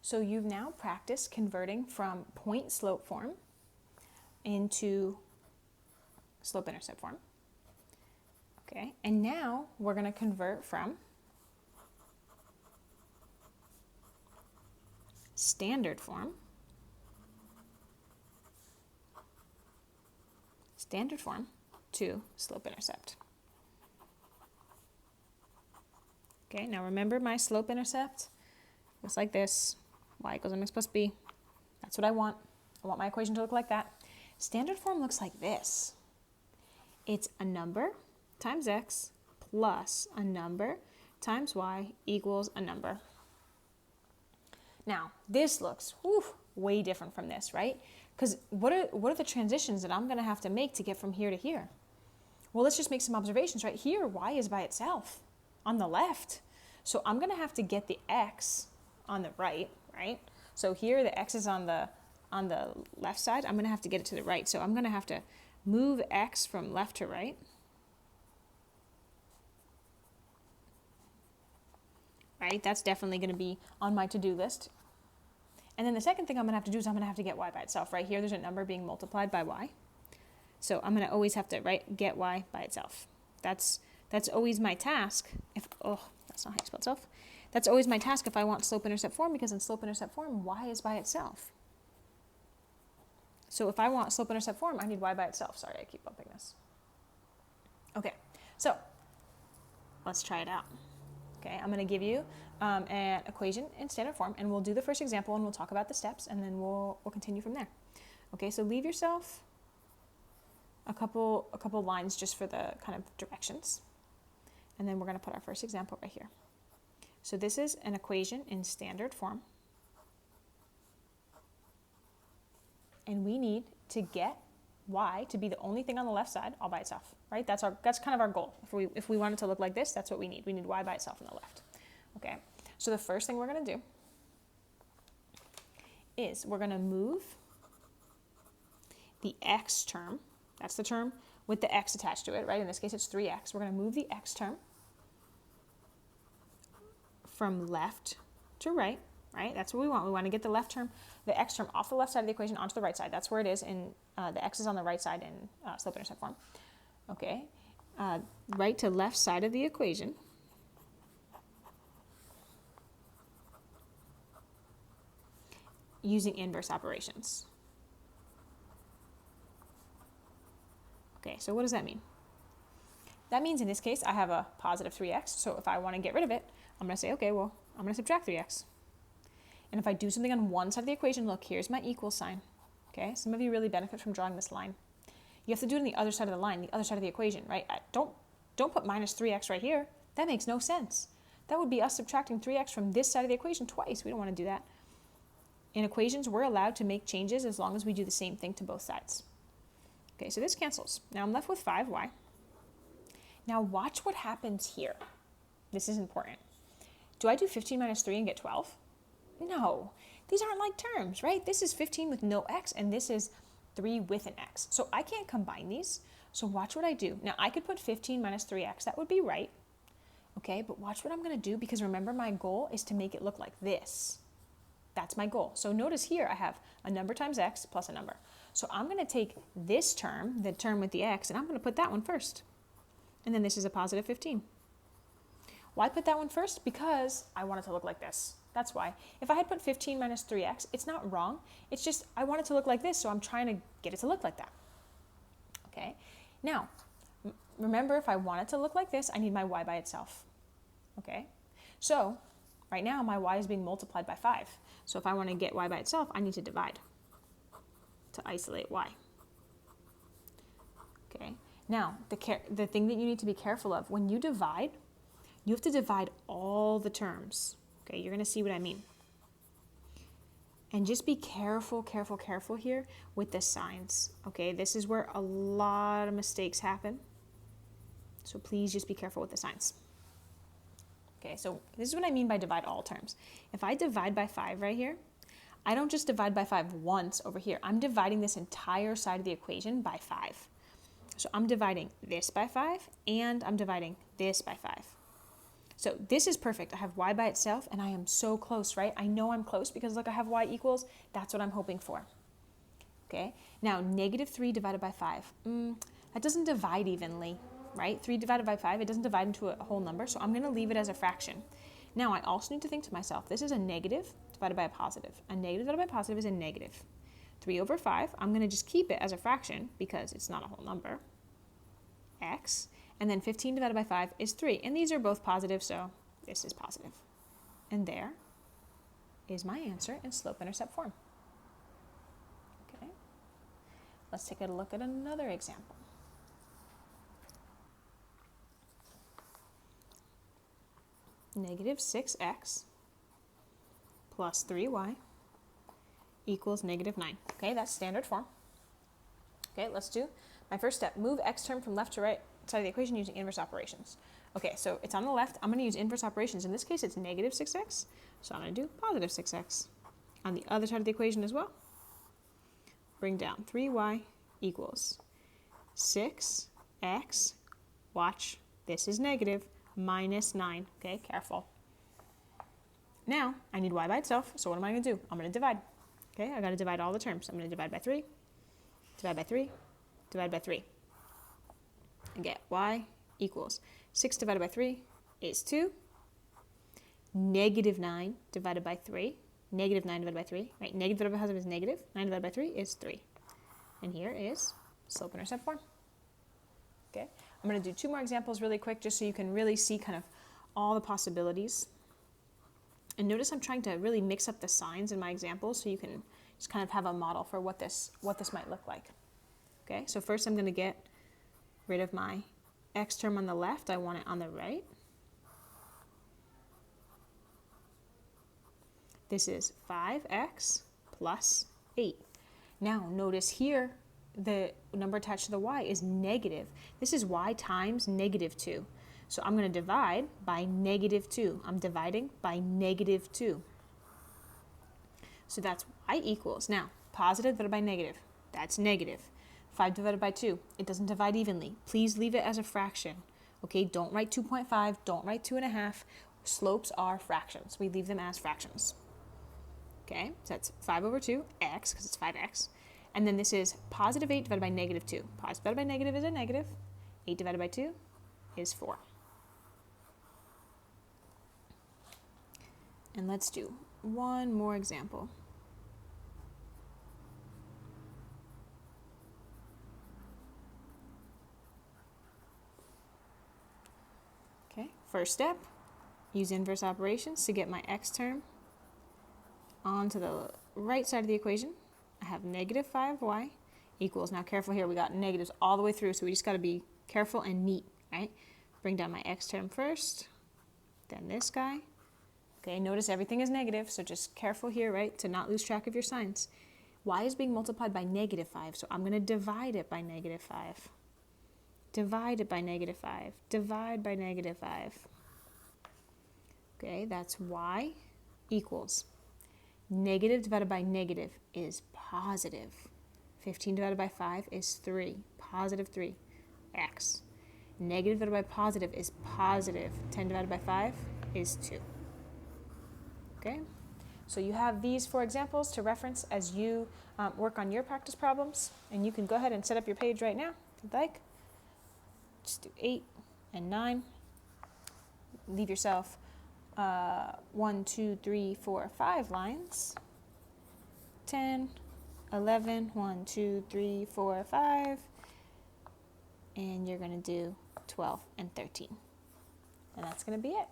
So you've now practiced converting from point slope form into slope-intercept form. Okay, and now we're going to convert from standard form to slope-intercept. Okay, now remember my slope-intercept looks like this. Y equals mx plus b. That's what I want. I want my equation to look like that. Standard form looks like this. It's a number times x plus a number times y equals a number. Now, this looks way different from this, right? Because what are the transitions that I'm going to have to make to get from here to here? Well, let's just make some observations, right? Here, y is by itself on the left. So I'm going to have to get the x on the right? So here the x is on the left side. I'm going to have to get it to the right. So I'm going to have to move x from left to right. Right? That's definitely going to be on my to-do list. And then the second thing I'm going to have to do is I'm going to have to get y by itself. Right here, there's a number being multiplied by y. So I'm going to always have to get y by itself. That's always my task. That's not how you spell itself. That's always my task if I want slope-intercept form, because in slope-intercept form, y is by itself. So if I want slope-intercept form, I need y by itself. Sorry, I keep bumping this. Okay, so let's try it out. Okay, I'm going to give you an equation in standard form, and we'll do the first example, and we'll talk about the steps, and then we'll continue from there. Okay, so leave yourself a couple lines just for the kind of directions, and then we're going to put our first example right here. So this is an equation in standard form, and we need to get y to be the only thing on the left side all by itself, right? That's kind of our goal. If we want it to look like this, that's what we need. We need y by itself on the left. Okay, so the first thing we're going to do is we're going to move the x term. That's the term with the x attached to it, right? In this case, it's 3x. We're going to move the x term from left to right, right? That's what we want. We want to get the x term off the left side of the equation onto the right side. That's where it is, and the x is on the right side in slope-intercept form. Okay, right to left side of the equation. Using inverse operations. Okay, so what does that mean? That means in this case, I have a positive 3x, so if I want to get rid of it, I'm going to say, okay, well, I'm going to subtract 3x. And if I do something on one side of the equation, look, here's my equal sign. Okay, some of you really benefit from drawing this line. You have to do it on the other side of the line, the other side of the equation, right? Don't put minus 3x right here. That makes no sense. That would be us subtracting 3x from this side of the equation twice. We don't want to do that. In equations, we're allowed to make changes as long as we do the same thing to both sides. Okay, so this cancels. Now I'm left with 5y. Now watch what happens here. This is important. Do I do 15 minus 3 and get 12? No, these aren't like terms, right? This is 15 with no x, and this is 3 with an x. So I can't combine these. So watch what I do. Now I could put 15 minus 3x. That would be right. Okay, but watch what I'm going to do, because remember my goal is to make it look like this. That's my goal. So notice here I have a number times x plus a number. So I'm going to take this term, the term with the x, and I'm going to put that one first. And then this is a positive 15. Why put that one first? Because I want it to look like this. That's why. If I had put 15 minus 3x, it's not wrong. It's just I want it to look like this, so I'm trying to get it to look like that. Okay? Now, remember, if I want it to look like this, I need my y by itself. Okay? So, right now, my y is being multiplied by 5. So if I want to get y by itself, I need to divide to isolate y. Okay? Now, the thing that you need to be careful of, when you divide, you have to divide all the terms. Okay, you're going to see what I mean. And just be careful here with the signs. Okay, this is where a lot of mistakes happen. So please just be careful with the signs. Okay, so this is what I mean by divide all terms. If I divide by 5 right here, I don't just divide by 5 once over here. I'm dividing this entire side of the equation by 5. So I'm dividing this by 5, and I'm dividing this by 5. So this is perfect. I have y by itself, and I am so close, right? I know I'm close because look, I have y equals. That's what I'm hoping for. Okay, now negative 3 divided by 5. That doesn't divide evenly, right? 3 divided by 5, it doesn't divide into a whole number, so I'm going to leave it as a fraction. Now I also need to think to myself, this is a negative divided by a positive. A negative divided by a positive is a negative. 3 over 5, I'm going to just keep it as a fraction because it's not a whole number, x. And then 15 divided by 5 is 3. And these are both positive, so this is positive. And there is my answer in slope-intercept form. Okay, let's take a look at another example. Negative 6x plus 3y equals negative 9. Okay, that's standard form. Okay, let's do my first step. Move x term from left to right side of the equation using inverse operations. Okay, so it's on the left. I'm going to use inverse operations. In this case, it's negative 6x. So I'm going to do positive 6x. On the other side of the equation as well, bring down 3y equals 6x. Watch, this is negative, minus 9. Okay, careful. Now, I need y by itself, so what am I going to do? I'm going to divide. Okay, I got to divide all the terms. I'm going to divide by 3, divide by 3, divide by 3. And get y equals 6 divided by 3 is 2. Negative 9 divided by 3. Negative 9 divided by 3. Right, negative divided by positive is negative. 9 divided by 3 is 3. And here is slope-intercept form. Okay, I'm going to do 2 more examples really quick just so you can really see kind of all the possibilities. And notice I'm trying to really mix up the signs in my examples so you can just kind of have a model for what this might look like. Okay, so first I'm going to get rid of my x term on the left. I want it on the right. This is 5x plus 8. Now notice here the number attached to the y is negative. This is y times negative 2. So I'm going to divide by negative 2. I'm dividing by negative 2. So that's y equals, now, positive divided by negative. That's negative. 5 divided by 2. It doesn't divide evenly. Please leave it as a fraction. Okay, don't write 2.5. Don't write 2.5. Slopes are fractions. We leave them as fractions. Okay, so that's 5 over 2, x, because it's 5x. And then this is positive 8 divided by negative 2. Positive divided by negative is a negative. 8 divided by 2 is 4. And let's do one more example. Okay, first step, use inverse operations to get my x term onto the right side of the equation. I have negative 5y equals, now careful here, we got negatives all the way through, so we just got to be careful and neat, right? Bring down my x term first, then this guy. Okay, notice everything is negative, so just careful here, right, to not lose track of your signs. Y is being multiplied by negative 5, so I'm going to divide it by negative 5. Divide it by negative 5. Divide by negative 5. Okay, that's y equals negative divided by negative is positive. 15 divided by 5 is 3. Positive 3. X. Negative divided by positive is positive. 10 divided by 5 is 2. Okay, so you have these 4 examples to reference as you work on your practice problems, and you can go ahead and set up your page right now if you'd like. Just do 8 and 9. Leave yourself 1, 2, 3, 4, 5 lines. 10, 11, 1, 2, 3, 4, 5. And you're going to do 12 and 13. And that's going to be it.